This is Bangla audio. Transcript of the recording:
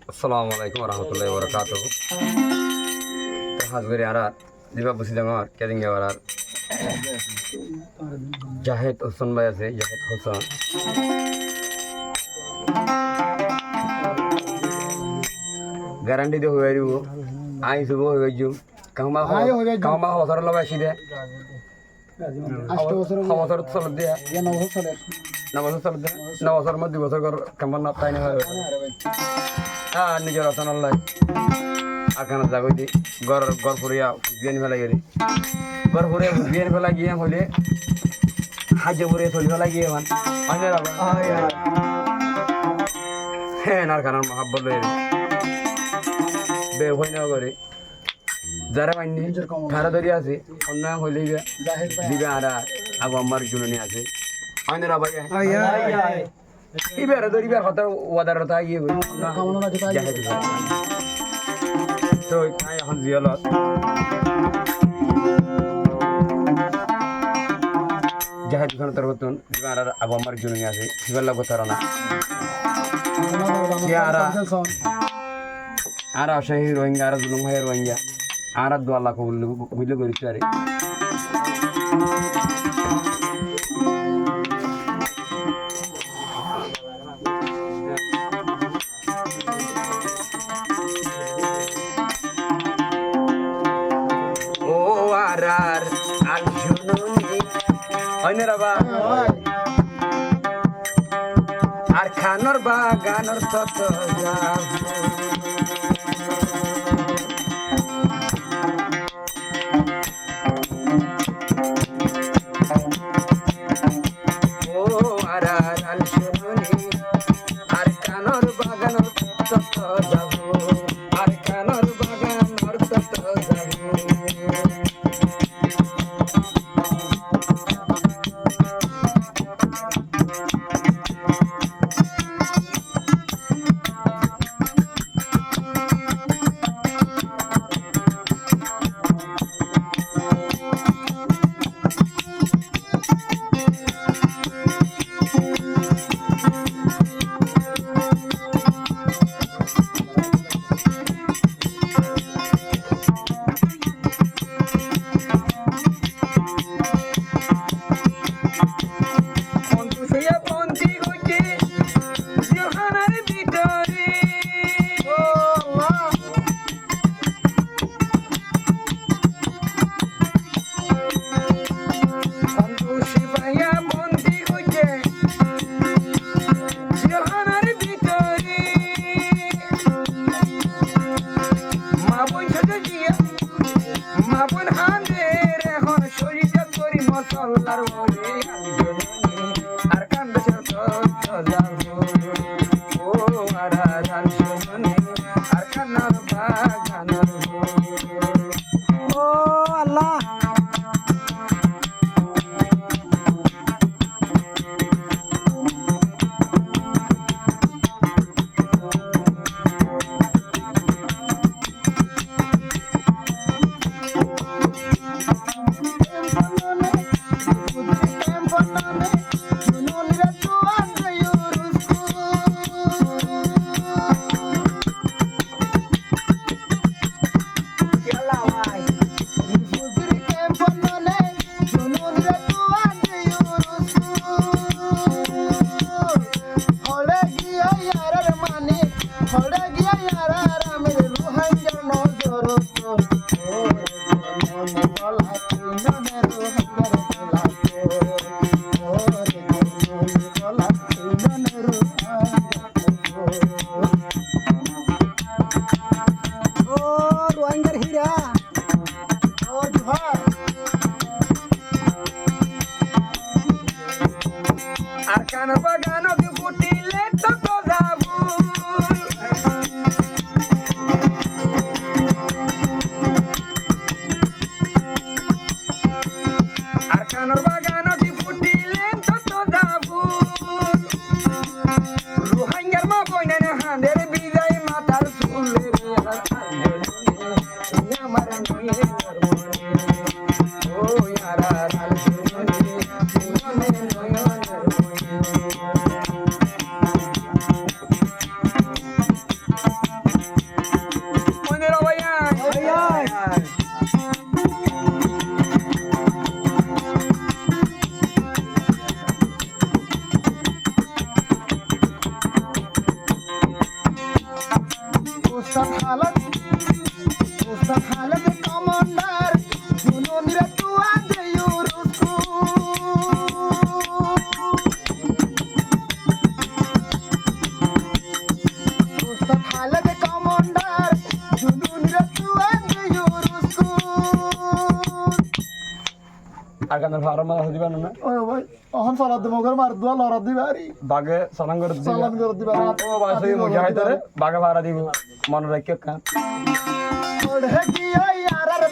আসসালামু আলাইকুম রহমতুল্লাহি ওয়া বারাকাতুহু হাজবেরি আরার দিবা বসি ডাঙর কেদিং আরার জাহেদ হোসেন ভাই আছে জাহেদ হোসেন গ্যারান্টি দিয়ে হয়ে যাব আই শুভ হয়ে যাম কামা বছর লগাই আসি দে বছর চলত দিয়া ন বছর মধ্যে 2 বছর কেমন না তাই না হয় হ্যাঁ নিজের রচনা লাই আখানা জাগই দি গড় ফুরিয়া বিয়ানি ফেলা গেলি গড় ফুরিয়া বিয়ানি ফেলা গিয়ে হলে হাজে ফুরিয়ে চলি ফেলা গিয়ে মান হ্যাঁ আর খানার মহাব্বত লই বে হই না করে যারা মাইনি খারা ধরি আছে অন্য হইলে দিবে আর আবু আমার জুননি আছে আইনের আবাই ইবে ধরিবার কথা ওয়াদারতা গিয়ে হই জাহেদ তো তাই এখন জিয়ালত জাহেদ খান তরবতন দিবার আবু আমার জুননি আছে সিবাল্লা গোতারানা আর আশাহী রোহিঙ্গা আর জুলুম হয় রোহিঙ্গা আর দু আল্লাহ কবুল বুঝলে করেছি আরে ও আর আর আলজুনুনি হয়নে বা আর খানোর বাগানোর তত যাব Ustad Khalid Commander, Junun Ratua de Yurusku. Ustad Khalid Commander, Junun Ratua de Yurusku. আর গানের ফার্মা দিবেন না ওই ভাই অহন সালাদ দেবো ঘর মার দুয়া লড়া দিবারি বাগে সালাম করে দিবেন সালাম করে দিবা ও বাসে মুজাহিদরে বাগে ভাড়া দিব মনে রাখিও কান ওড়ে কি ওই আরার